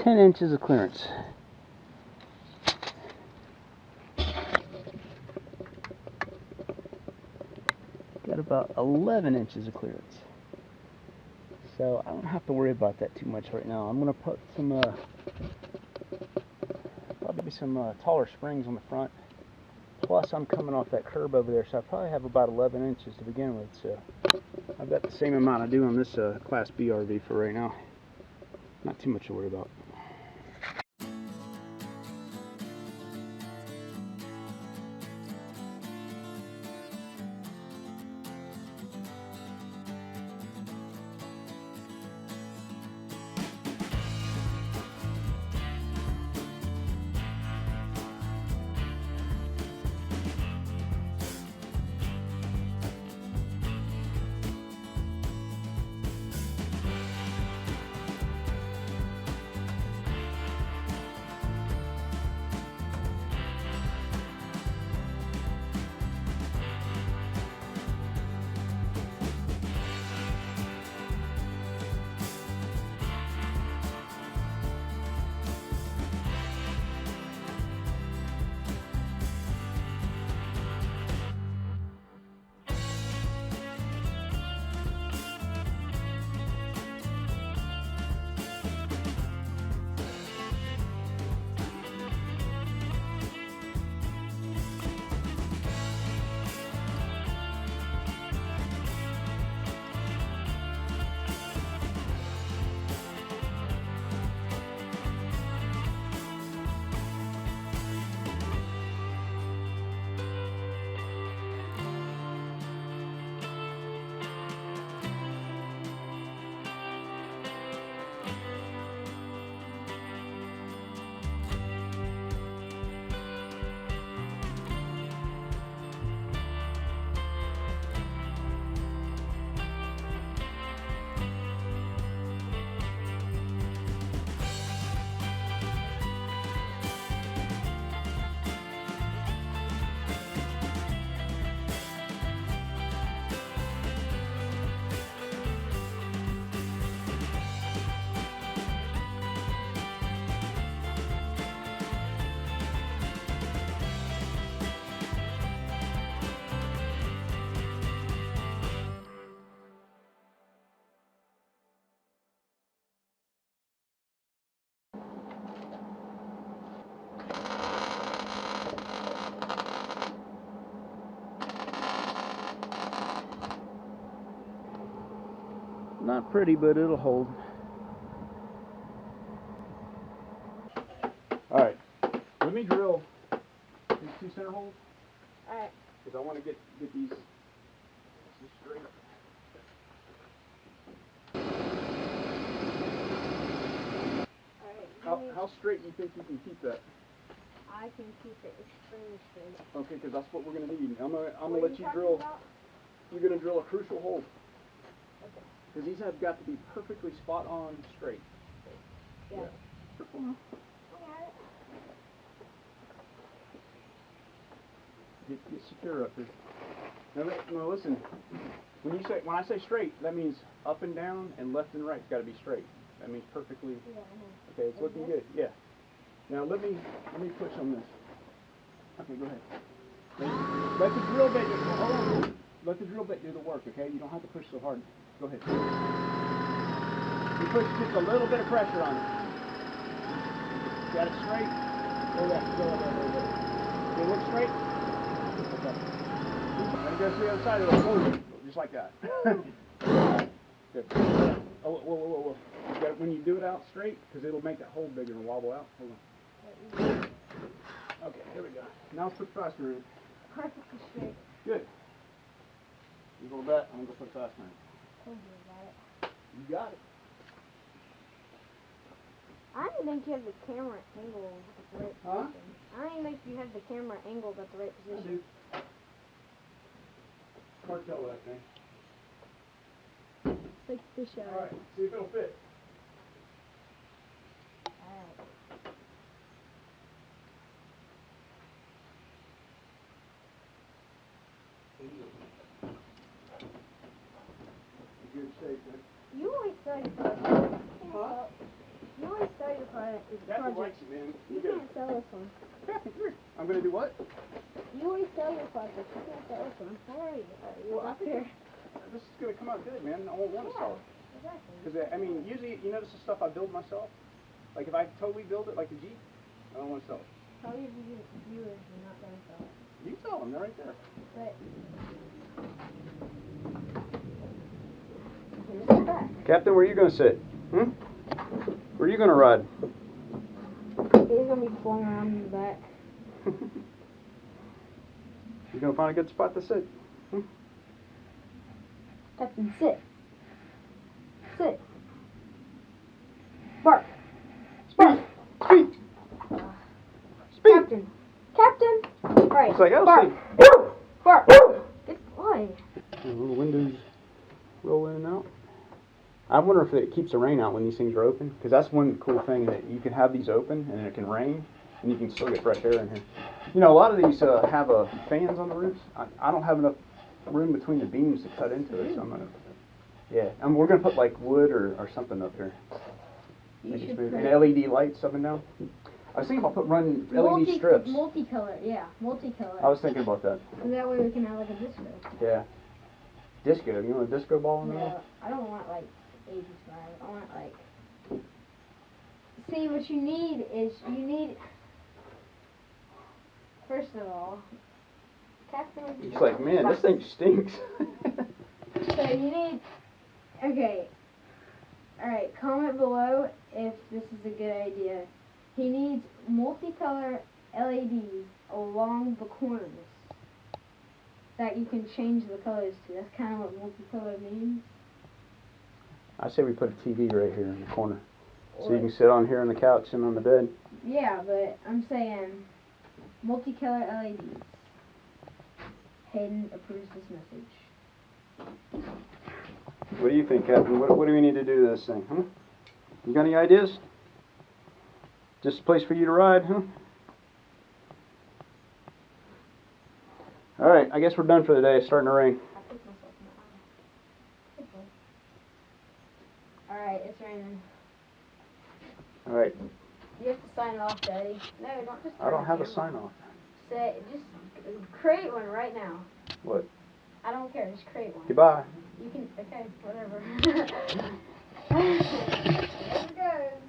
10 inches of clearance. Got about 11 inches of clearance. So I don't have to worry about that too much right now. I'm going to put some, probably some taller springs on the front. Plus I'm coming off that curb over there, so I probably have about 11 inches to begin with. So I've got the same amount I do on this Class B RV for right now. Not too much to worry about. Not pretty, but it'll hold. Alright, let me drill these two center holes. Alright. Because I want to get these straight up. Alright. How straight do you think you can keep that? I can keep it extremely straight. Okay, because that's what we're going to need. I'm gonna let you drill. You're going to drill a crucial hole. Okay. Because these have got to be perfectly spot on straight. Yeah. Careful now. Get secure up here. Now listen. When I say straight, that means up and down and left and right's got to be straight. That means perfectly. Yeah, Okay, it's looking good. Yeah. Now let me push on this. Okay, go ahead. Let the drill bit. Hold on. Let the drill bit do the work. Okay, you don't have to push so hard. Go ahead. You push just a little bit of pressure on it. Got it straight. Go there. Does it look straight? Okay. Then go to the other side of the floor, just like that. Good. Oh, whoa. You got it, when you do it out straight, because it'll make that hole bigger and wobble out. Hold on. Okay, here we go. Now let's put the fastener in. Perfectly straight. Good. You hold that, I'm going to put the fastener in. You got it. I don't think you have the camera angled at the right position. I don't think you have the camera angled at the right position. I do. Hard to tell that thing. It's like fish out. Alright, see if it'll fit. Alright. Good shape, man. You always started for it. You always started for it's a Kathy project. likes it, man. You can't sell this one. Kathy, here. I'm gonna do what? You always sell your project. You can't sell this one. Where are you? You're Well, I up think here. this is gonna come out good, man. I won't want to sell it. Exactly. Because, I mean, usually, you notice the stuff I build myself? Like, if I totally build it like the Jeep, I don't want to sell it. Tell your viewers you're not going to sell it. You can sell them, they're right there. But... here's the back. Captain, where are you going to sit? Hmm? Where are you going to ride? He's going to be flung around in the back. You're going to find a good spot to sit. Hmm? Captain, sit. Sit. Bark. Bark. Speak! Speak! Captain. Captain. Alright. It's like, I'll bark. see. Bark. Good boy. The little windows roll in and out. I wonder if it keeps the rain out when these things are open. Because that's one cool thing, that you can have these open and it can rain and you can still get fresh air in here. You know, a lot of these have fans on the roofs. I don't have enough room between the beams to cut into it, so I'm gonna. Yeah, and we're gonna put like wood or something up here. Make it smooth. And LED lights up and down. I was thinking about running LED strips. Multicolor, yeah, multicolor. I was thinking about that. And that way we can have like a disco. Yeah. Disco. You want a disco ball in there? No, I don't want like 80s vibe. I want like. See, what you need is first of all, Captain. It's like, man, this thing stinks. So you need. Okay. Alright, comment below if this is a good idea. He needs multicolor LEDs along the corners that you can change the colors to. That's kind of what multicolor means. I say we put a TV right here in the corner. So you can sit on here on the couch and on the bed. Yeah, but I'm saying multicolor LEDs. Hayden approves this message. What do you think, Captain? What do we need to do to this thing, huh? You got any ideas? Just a place for you to ride, huh? Alright, I guess we're done for the day. It's starting to rain. Alright, it's raining. Alright. You have to sign off, Daddy. No, don't just. I don't have a sign off. Say, just create one right now. What? I don't care, just create one. Goodbye. You can, okay, whatever. There it goes.